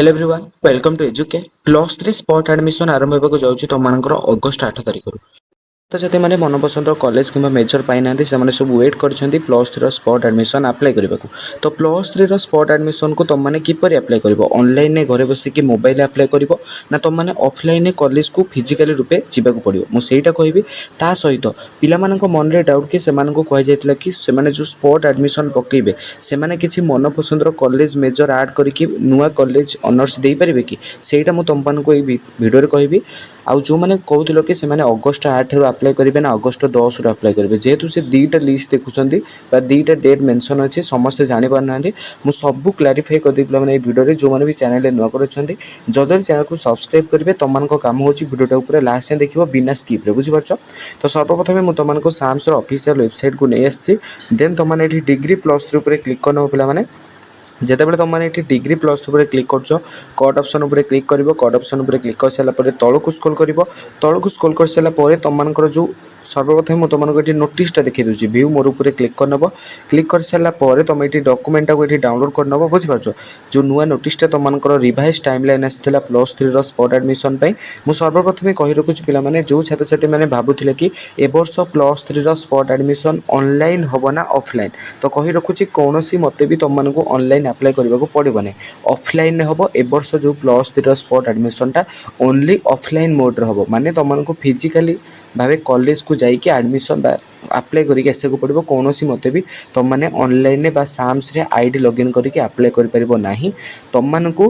Hello everyone welcome to एजुके +3 spot admission आरंभ होगा जाऊँगी तुमମାନଙ୍କର ଅଗଷ୍ଟ 8 ତାରିଖରୁ। ତ ଯେତେମାନେ ମନପସନ୍ଦର କଲେଜ କିମ୍ବା ମେଜର ପାଇନାହାନ୍ତି ସେମାନେ ସବୁ ୱେଟ୍ କରିଛନ୍ତି +3ର ସ୍ପଟ୍ ଆଡମିସନ୍ ଆପ୍ଲାଏ କରିବାକୁ। ତ +3ର ସ୍ପଟ୍ ଆଡମିସନ୍କୁ ତୁମମାନେ କିପରି ଆପ୍ଲାଏ କରିବ? ଅନଲାଇନରେ ଘରେ ବସିକି ମୋବାଇଲ ଆପ୍ଲାଏ କରିବ ନା ତୁମମାନେ ଅଫଲାଇନରେ କଲେଜକୁ ଫିଜିକାଲି ରୂପେ ଯିବାକୁ ପଡ଼ିବ? ମୁଁ ସେଇଟା କହିବି। ତା ସହିତ ପିଲାମାନଙ୍କ ମନରେ ଡାଉଟ୍ କି ସେମାନଙ୍କୁ କୁହାଯାଇଥିଲା କି ସେମାନେ ଯେଉଁ ସ୍ପଟ୍ ଆଡମିସନ୍ ପକାଇବେ ସେମାନେ କିଛି ମନପସନ୍ଦର କଲେଜ ମେଜର ଆଡ୍ କରିକି ନୂଆ କଲେଜ ଅନର୍ସ ଦେଇପାରିବେ କି? ସେଇଟା ମୁଁ ତୁମମାନଙ୍କୁ ଏଇ ଭିଡ଼ିଓରେ କହିବି। ଆଉ ଯେଉଁମାନେ କହୁଥିଲ କି ସେମାନେ ଅଗଷ୍ଟ 8ରୁ ଆପ୍ଲାଏ କରିବେ ନା ଅଗଷ୍ଟ 10ରୁ ଆପ୍ଲାଏ କରିବେ, ଯେହେତୁ ସେ ଦୁଇଟା ଲିଷ୍ଟ ଦେଖୁଛନ୍ତି ବା ଦୁଇଟା ଡେଟ୍ ମେନସନ୍ ଅଛି, ସମସ୍ତେ ଜାଣିପାରୁନାହାନ୍ତି। ମୁଁ ସବୁ କ୍ଲାରିଫାଏ କରିଦେବି ପିଲାମାନେ ଏଇ ଭିଡ଼ିଓରେ। ଯେଉଁମାନେ ବି ଚ୍ୟାନେଲରେ ନୂଆ କରିଛନ୍ତି ଜଲ୍ଦି ଚ୍ୟାନେଲକୁ ସବସ୍କ୍ରାଇବ୍ କରିବେ। ତୁମମାନଙ୍କ କାମ ହେଉଛି ଭିଡ଼ିଓଟାକୁ ପୁରା ଲାଷ୍ଟ ଯାଏଁ ଦେଖିବ ବିନା ସ୍କିପ୍ରେ, ବୁଝିପାରୁଛ? ତ ସର୍ବପ୍ରଥମେ ମୁଁ ତୁମମାନଙ୍କୁ ସାମ୍ସର ଅଫିସିଆଲ ୱେବସାଇଟ୍କୁ ନେଇ ଆସିଛି। ଦେନ୍ ତୁମମାନେ ଏଠି ଡିଗ୍ରୀ +3 ଉପରେ କ୍ଲିକ୍ କରିନେବ ପିଲାମାନେ। ଯେତେବେଳେ ତୁମମାନେ ଏଠି ଡିଗ୍ରୀ +3 ଉପରେ କ୍ଲିକ୍ କରୁଛ କଟ୍ ଅପସନ୍ ଉପରେ କ୍ଲିକ୍ କରିବ। କଟ୍ ଅପସନ୍ ଉପରେ କ୍ଲିକ୍ କରିସାରିଲା ପରେ ତଳକୁ ସ୍କ୍ରୋଲ୍ କରିବ। ତଳକୁ ସ୍କ୍ରୋଲ୍ କରିସାରିଲା ପରେ ତୁମମାନଙ୍କର ଯେଉଁ ସର୍ବପ୍ରଥମେ ମୁଁ ତୁମମାନଙ୍କୁ ଏଠି ନୋଟିସଟା ଦେଖାଇ ଦେଉଛି। ଭିଉ ମୋର ଉପରେ କ୍ଲିକ୍ କରିନେବ। କ୍ଲିକ୍ କରିସାରିଲା ପରେ ତୁମେ ଏଠି ଡକୁମେଣ୍ଟଟାକୁ ଏଠି ଡାଉନଲୋଡ଼ କରିନେବ, ବୁଝିପାରୁଛ? ଯେଉଁ ନୂଆ ନୋଟିସଟା ତୁମମାନଙ୍କର ରିଭାଇଜ୍ ଟାଇମ୍ ଲାଇନ୍ ଆସିଥିଲା +3ର ସ୍ପଟ୍ ଆଡମିସନ୍ ପାଇଁ। ମୁଁ ସର୍ବପ୍ରଥମେ କହି ରଖୁଛି ପିଲାମାନେ, ଯେଉଁ ଛାତ୍ରଛାତ୍ରୀମାନେ ଭାବୁଥିଲେ କି ଏ ବର୍ଷ +3ର ସ୍ପଟ୍ ଆଡମିସନ୍ ଅନଲାଇନ୍ ହେବ ନା ଅଫଲାଇନ୍, ତ କହି ରଖୁଛି କୌଣସି ମତେ ବି ତୁମମାନଙ୍କୁ ଅନଲାଇନ୍ ଆପ୍ଲାଏ କରିବାକୁ ପଡ଼ିବ ନାହିଁ। ଅଫଲାଇନ୍ରେ ହେବ। ଏ ବର୍ଷ ଯେଉଁ +3ର ସ୍ପଟ୍ ଆଡମିସନ୍ଟା ଓନ୍ଲି ଅଫଲାଇନ୍ ମୋଡ଼୍ରେ ହେବ, ମାନେ ତୁମମାନଙ୍କୁ ଫିଜିକାଲି ଭାବେ କଲେଜକୁ ଯାଇକି ଆଡମିସନ୍ ବା ଆପ୍ଲାଏ କରିକି ଆସିବାକୁ ପଡ଼ିବ। କୌଣସି ମତେ ବି ତୁମମାନେ ଅନଲାଇନ୍ରେ ବା ସାମ୍ସରେ ଆଇଡି ଲଗ୍ଇନ୍ କରିକି ଆପ୍ଲାଏ କରିପାରିବ ନାହିଁ। ତୁମମାନଙ୍କୁ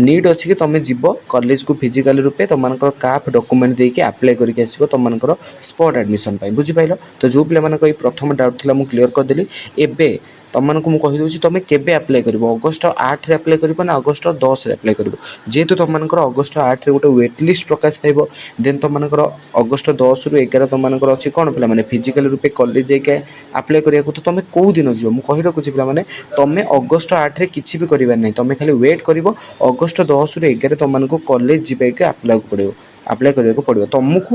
ନିଡ୍ ଅଛି କି ତୁମେ ଯିବ କଲେଜକୁ ଫିଜିକାଲି ରୂପେ ତୁମମାନଙ୍କର କାଫ୍ ଡକୁମେଣ୍ଟ ଦେଇକି ଆପ୍ଲାଏ କରିକି ଆସିବ ତୁମମାନଙ୍କର ସ୍ପଟ୍ ଆଡମିସନ୍ ପାଇଁ, ବୁଝିପାରିଲ? ତ ଯେଉଁ ପିଲାମାନଙ୍କ ଏଇ ପ୍ରଥମ ଡାଉଟ୍ ଥିଲା ମୁଁ କ୍ଲିୟର କରିଦେଲି। ଏବେ ତୁମମାନଙ୍କୁ ମୁଁ କହିଦେଉଛି ତୁମେ କେବେ ଆପ୍ଲାଏ କରିବ? ଅଗଷ୍ଟ 8ରେ ଆପ୍ଲାଏ କରିବ ନା ଅଗଷ୍ଟ 10ରେ ଆପ୍ଲାଏ କରିବ? ଯେହେତୁ ତୁମମାନଙ୍କର ଅଗଷ୍ଟ 8ରେ ଗୋଟେ ୱେଟ୍ ଲିଷ୍ଟ ପ୍ରକାଶ ପାଇବ, ଦେନ୍ ତୁମମାନଙ୍କର ଅଗଷ୍ଟ 10ରୁ 11 ତୁମମାନଙ୍କର ଅଛି କ'ଣ ପିଲାମାନେ ଫିଜିକାଲି ରୂପେ କଲେଜ ଯାଇକି ଆପ୍ଲାଏ କରିବାକୁ। ତ ତୁମେ କେଉଁ ଦିନ ଯିବ? ମୁଁ କହି ରଖୁଛି ପିଲାମାନେ, ତୁମେ ଅଗଷ୍ଟ 8ରେ କିଛି ବି କରିବାର ନାହିଁ। ତୁମେ ଖାଲି ୱେଟ୍ କରିବ। ଅଗଷ୍ଟ 10ରୁ 11 ତୁମମାନଙ୍କୁ କଲେଜ ଯିବାକୁ ଆପ୍ଲାଏ କରିବାକୁ ପଡ଼ିବ। ତୁମକୁ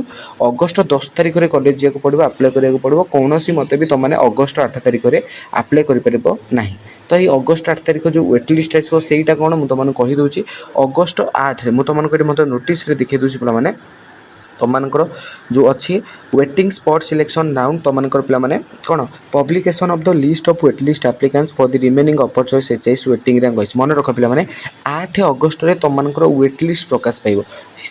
ଅଗଷ୍ଟ 10 ତାରିଖରେ କଲେଜ ଯିବାକୁ ପଡ଼ିବ, ଆପ୍ଲାଏ କରିବାକୁ ପଡ଼ିବ। କୌଣସି ମତେ ବି ତୁମମାନେ ଅଗଷ୍ଟ 8 ତାରିଖରେ ଆପ୍ଲାଏ କରିପାରିବ ନାହିଁ। ତ ଏଇ ଅଗଷ୍ଟ 8 ତାରିଖ ଯେଉଁ ୱେଟ୍ ଲିଷ୍ଟ ଆସିବ ସେଇଟା କ'ଣ ମୁଁ ତୁମମାନଙ୍କୁ କହିଦେଉଛି। ଅଗଷ୍ଟ 8ରେ ମୁଁ ତୁମମାନଙ୍କୁ ଏଠି ମଧ୍ୟ ନୋଟିସରେ ଦେଖାଇ ଦେଉଛି ପିଲାମାନେ, ତୁମମାନଙ୍କର ଯେଉଁ ଅଛି ୱେଟିଂ ସ୍ପଟ୍ ସିଲେକ୍ସନ୍ ରାଉଣ୍ଡ, ତୁମମାନଙ୍କର ପିଲାମାନେ କ'ଣ publication of the list of wait list applicants for the remaining upper choice HIS waiting rank ଅଛି। ମନେ ରଖ ପିଲାମାନେ, 8 ଅଗଷ୍ଟରେ ତୁମମାନଙ୍କର ୱେଟ୍ ଲିଷ୍ଟ ପ୍ରକାଶ ପାଇବ।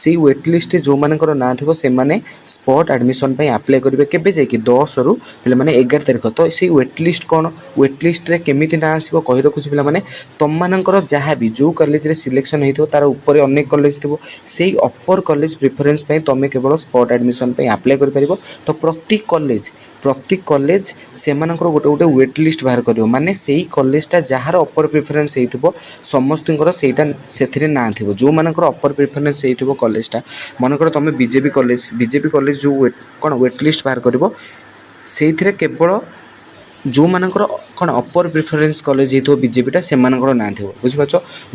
ସେଇ ୱେଟ୍ ଲିଷ୍ଟରେ ଯେଉଁମାନଙ୍କର ନାଁ ଥିବ ସେମାନେ ସ୍ପଟ୍ ଆଡମିସନ୍ ପାଇଁ ଆପ୍ଲାଏ କରିବେ କେବେ ଯାଇକି 10ରୁ ପିଲାମାନେ 11 ତାରିଖ। ତ ସେଇ ୱେଟ୍ ଲିଷ୍ଟ କ'ଣ, ୱେଟ୍ ଲିଷ୍ଟରେ କେମିତି ନାଁ ଆସିବ କହି ରଖୁଛି ପିଲାମାନେ। ତୁମମାନଙ୍କର ଯାହା ବି ଯେଉଁ କଲେଜରେ ସିଲେକ୍ସନ୍ ହେଇଥିବ ତାର ଉପରେ ଅନେକ କଲେଜ ଥିବ, ସେଇ ଅପର କଲେଜ ପ୍ରିଫରେନ୍ସ ପାଇଁ ତୁମେ କେବଳ ସ୍ପଟ୍ ଆଡମିସନ୍ ପାଇଁ ଆପ୍ଲାଏ କରିପାରିବ। ତ ପ୍ରତି କଲେଜ ସେମାନଙ୍କର ଗୋଟେ ଗୋଟେ ୱେଟ୍ ଲିଷ୍ଟ ବାହାର କରିବ, ମାନେ ସେଇ କଲେଜଟା ଯାହାର ଅପର ପ୍ରିଫରେନ୍ସ ହେଇଥିବ ସମସ୍ତଙ୍କର ସେଇଟା ସେଥିରେ ନାଁ ଥିବ। ଯେଉଁମାନଙ୍କର ଅପର ପ୍ରିଫରେନ୍ସ ହେଇଥିବ କଲେଜଟା, ମନେକର ତୁମେ ବିଜେପି କଲେଜ ଯେଉଁ ୱେଟ୍ ଲିଷ୍ଟ ବାହାର କରିବ ସେଇଥିରେ କେବଳ ଯେଉଁମାନଙ୍କର କ'ଣ ଅପର ପ୍ରିଫରେନ୍ସ କଲେଜ ହେଇଥିବ ବିଜେପିଟା ସେମାନଙ୍କର ନାଁ ଥିବ, ବୁଝିପାରୁଛ?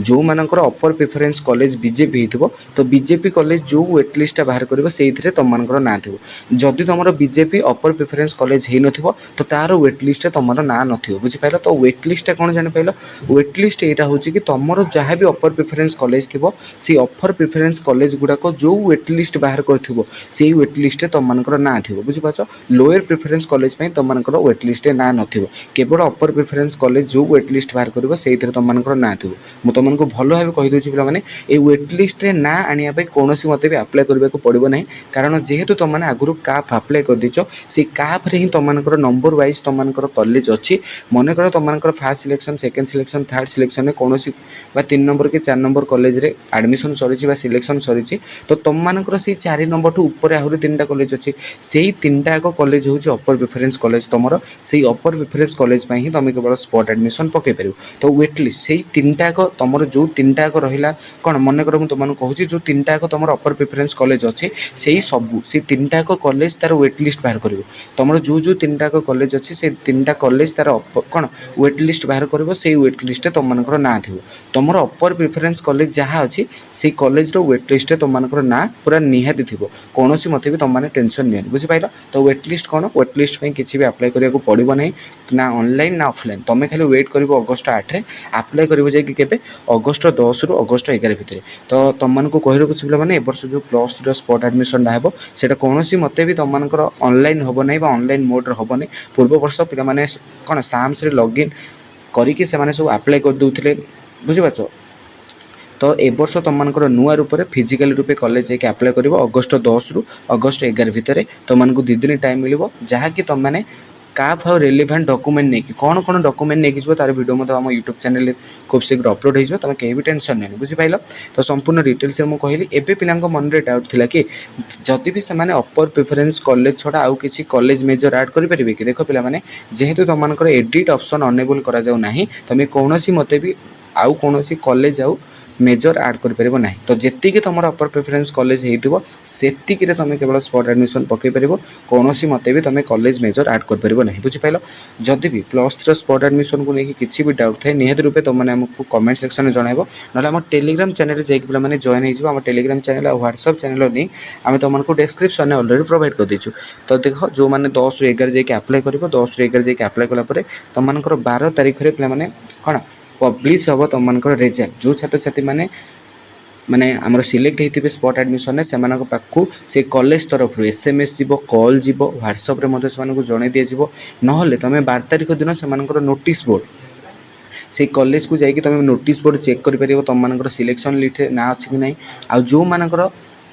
ଯେଉଁମାନଙ୍କର ଅପର ପ୍ରିଫରେନ୍ସ କଲେଜ ବିଜେପି ହେଇଥିବ ତ ବିଜେପି କଲେଜ ଯେଉଁ ୱେଟ୍ ଲିଷ୍ଟଟା ବାହାର କରିବ ସେଇଥିରେ ତୁମମାନଙ୍କର ନାଁ ଥିବ। ଯଦି ତୁମର ବିଜେପି ଅପର ପ୍ରିଫରେନ୍ସ କଲେଜ ହେଇନଥିବ ତ ତାର ୱେଟ୍ ଲିଷ୍ଟରେ ତୁମର ନାଁ ନଥିବ, ବୁଝିପାରିଲ? ତ ୱେଟ୍ ଲିଷ୍ଟଟା କ'ଣ ଜାଣିପାରିଲ? ୱେଟ୍ ଲିଷ୍ଟ ଏଇଟା ହେଉଛି କି ତୁମର ଯାହା ବି ଅପର ପ୍ରିଫରେନ୍ସ କଲେଜ ଥିବ ସେଇ ଅପର ପ୍ରିଫରେନ୍ସ କଲେଜ ଗୁଡ଼ାକ ଯେଉଁ ୱେଟ୍ ଲିଷ୍ଟ ବାହାର କରିଥିବ ସେଇ ୱେଟ୍ ଲିଷ୍ଟରେ ତୁମମାନଙ୍କର ନାଁ ଥିବ, ବୁଝିପାରୁଛ? ଲୋୟର ପ୍ରିଫରେନ୍ସ କଲେଜ ପାଇଁ ତୁମମାନଙ୍କର ୱେଟ୍ ଲିଷ୍ଟରେ ନାଁ ନଥିବ। କେବଳ ଅପର ପ୍ରିଫରେନ୍ସ କଲେଜ ଯେଉଁ ୱେଟ୍ ଲିଷ୍ଟ ବାହାର କରିବ ସେଇଥିରେ ତୁମମାନଙ୍କର ନାଁ ଥିବ। ମୁଁ ତୁମମାନଙ୍କୁ ଭଲ ଭାବେ କହିଦେଉଛି ପିଲାମାନେ, এই ୱେଟ୍ ଲିଷ୍ଟରେ ନାଁ ଆଣିବା ପାଇଁ କୌଣସି ମତେ ବି ଆପ୍ଲାଏ କରିବାକୁ ପଡ଼ିବ ନାହିଁ। କାରଣ ଯେହେତୁ ତୁମମାନେ ଆଗରୁ କାଫ୍ ଆପ୍ଲାଏ କରିଦେଇଛ, ସେଇ କାଫ୍ରେ ହିଁ ତୁମମାନଙ୍କର ନମ୍ବର ୱାଇଜ୍ ତୁମମାନଙ୍କର କଲେଜ ଅଛି। ମନେକର ତୁମମାନଙ୍କର first selection, second selection, third ସିଲେକ୍ସନ୍ରେ କୌଣସି ବା 3 ନମ୍ବର କି 4 ନମ୍ବର କଲେଜରେ ଆଡ଼ମିସନ୍ ସରିଛି ବା ସିଲେକ୍ସନ୍ ସରିଛି, ତ ତୁମମାନଙ୍କର ସେଇ 4 ନମ୍ବରଠୁ ଉପରେ ଆହୁରି 3ଟା କଲେଜ ଅଛି। ସେଇ 3ଟା ଯାକ କଲେଜ ହେଉଛି ଅପର ପ୍ରିଫରେନ୍ସ କଲେଜ ତୁମର। ସେଇ ଅପର ପ୍ରିଫରେନ୍ସ କଲେଜ ପାଇଁ ହିଁ ତୁମେ କେବଳ ସ୍ପଟ୍ ଆଡ଼ମିସନ୍ ପକାଇ ପାରିବ। ତ ୱେଟ୍ ଲିଷ୍ଟ ସେଇ 3ଟା ଯାକ ତୁମର ଯେଉଁ 3ଟା ଯାକ ରହିଲା କ'ଣ, ମନେକର ମୁଁ ତୁମମାନଙ୍କୁ କହୁଛି ଯେଉଁ 3ଟା ଯାକ ତୁମର ଅପର ପ୍ରିଫରେନ୍ସ କଲେଜ ଅଛି ସେଇ 3ଟା ଯାକ କଲେଜ ତାର ୱେଟ୍ ଲିଷ୍ଟ ବାହାର କରିବ। ତୁମର ଯେଉଁ 3ଟା ଯାକ କଲେଜ ଅଛି ସେଇ 3ଟା କଲେଜ ତାର କ'ଣ ୱେଟ୍ ଲିଷ୍ଟ ବାହାର କରିବ। ସେଇ ୱେଟ୍ ଲିଷ୍ଟରେ ତୁମମାନଙ୍କର ନାଁ ଥିବ। ତୁମର ଅପର ପ୍ରିଫରେନ୍ସ କଲେଜ ଯାହା ଅଛି ସେଇ କଲେଜର ୱେଟ୍ ଲିଷ୍ଟରେ ତୁମମାନଙ୍କର ନାଁ ପୁରା ନିହାତି ଥିବ। କୌଣସି ମତେ ବି ତୁମମାନେ ଟେନସନ୍ ନିଅନି, ବୁଝିପାରିଲ? ତ ୱେଟ୍ ଲିଷ୍ଟ କ'ଣ, ୱେଟ୍ ଲିଷ୍ଟ ପାଇଁ କିଛି ବି ଆପ୍ଲାଏ କରିବାକୁ ପଡ଼ିବ ନାହିଁ। ना ऑनलाइन ना ऑफलाइन तुम खाली वेट कर अगस्ट 8 आप्लाय कर जाके अगस्ट 10 रु अगस्ट 11 भितर तो तुमको कही रखुच्छी पे ए वर्ष जो +3 स्पॉट एडमिशन हे से कौन मत भी तुम ऑनलाइन हम ना ऑनलाइन मोड हम नहीं पूर्व वर्ष पे कौन साम्स लॉगिन करके सब आप्लाय कर दूसरे बुझीपार तो ए वर्ष तुमको नुआ रूप से फिजिकल रूपे कॉलेज जाके अप्लाई कर अगस्ट 10 रु अगस्ट 11 भितर तुमको 2 दिन टाइम मिल जहाँकि तुम मैंने काफ और रेलिवेंट डॉक्यूमेंट नहीं कौन कौन डॉक्यूमेंट नहीं जो तार वीडियो मतलब आम यूट्यूब चैनल खूब शीघ्र अपलोड हो तुम कहीं भी टेंशन नहीं बुझीपाल तो संपूर्ण डिटेल्स मुझे कहली एवं पिला मन में डाउट था कि जदि भी से अपर प्रिफरेन्स कॉलेज छड़ा आउ किसी कॉलेज मेजर ऐड करेंगे कि देख पे जेहेतु तुमको एडिट ऑप्शन अनेबल करा तुम कौन मत भी आउ कौन कॉलेज आउ मेजर ऐड कर ना तो जी तुम अपर प्रिफरेन्स कॉलेज होती तुम केवल स्पॉट एडमिशन पकई पार कौन मत भी तुम कॉलेज मेजर ऐड कर ना बुझीपाल जदि भी +3 स्पॉट एडमिशन को लेकिन किसी भी डाउट थाए निहत रूपे तुमने आमको कमेंट सेक्शन में जनइब ना आम टेलीग्राम चैनल जाइए मैंने जॉइन हो टेलीग्राम चैनल और व्हाट्सअप चैनल लिंक आम तुमको डिस्क्रिप्शन में ऑलरेडी प्रोवाइड कर देचु तो देख जो मैंने 10 रु 11 जाके अप्लाई कर 10 रु 11 जाके अप्लाई कलापर तुमको 12 तारीख में पे कौन पब्लिश हम तुमको रिजल्ट जो छात्र छात्री माने आमर सिलेक्ट होते स्पॉट एडमिशन से पाखु से कॉलेज तरफ SMS जीव कॉल जीव व्हाट्सअप से जन दिज्व ना तुम 12 तारीख दिन से नोटिस बोर्ड से कॉलेज को जाकि तुम नोटिस बोर्ड चेक कर तुम सिलेक्शन लिस्ट ना अच्छी कि ना आ जो मानकर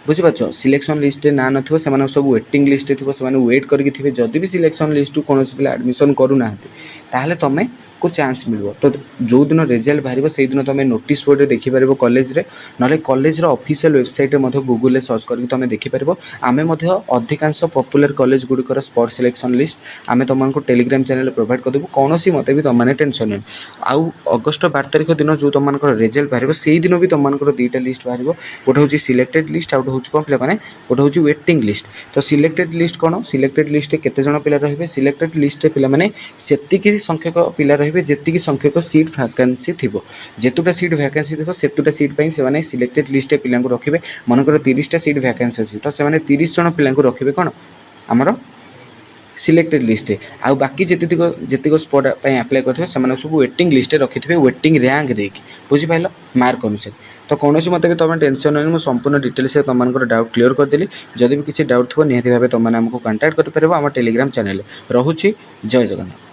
बुझीपार सिलेक्शन लिस्ट ना नथिबो से सब वेटिंग लिस्ट थी से वेट करके जदि भी सिलेक्शन लिस्ट कौन पिला एडमिशन करूना ताहले तुम को चांस मिल तो जो दिन रिजल्ट बाहर से दिन तुम नोटिस बोर्ड देखिपार कॉलेज ना college official website Google search करके तुम देखिपार आम अधिकांश पॉपुलर कॉलेज गुड़िकर स्पॉट सिलेक्शन लिस्ट आम तुमको टेलीग्राम चैनल प्रोवाइड करदेबू कौन मत भी तुमने टेंशन नहीं आउ अगस्ट 12 तारीख दिन जो तुम रिजल्ट बाहर से दिन भी तुमको 2टा लिस्ट बाहर गोटे हूँ सिलेक्टेड लिस्ट आउ हूँ कौन पे गोटे हूँ वेटिंग लिस्ट तो सिलेक्टेड लिस्ट कौन सिलेक्टेड लिस्ट केते जण पिला रहिबे सिलेक्टेड लिस्ट पे माने सेतिकी संख्यक पिला रहिबे जेतिकी संख्यक सीट वैकेंसी थिबो जेतुटा सीट वैकेंसी थिबो सेतुटा सीट पई से माने सिलेक्टेड लिस्ट पिला को रखिबे मनकर 30टा सीट वैकेंसी अछि तो से माने 30 जण पिला को रखिबे कोन हमर सिलेक्टेड लिस्ट आ बाकी जेतिक स्पॉट अप्लाई करते हैं सब वेटिंग लिस्ट रखिथे वेटिंग रैंक देकी बुझीपाल मार्क अनुसार तो कौन मत भी तुम टेंशन नहीं मुझे संपूर्ण डिटेल्स तुम डाउट क्लियर करदेली जदि भी किसी डाउट थो निहाती भाव तुमने आमको कांटेक्ट कर टेलीग्राम चैनल रोचे जय जगन्नाथ।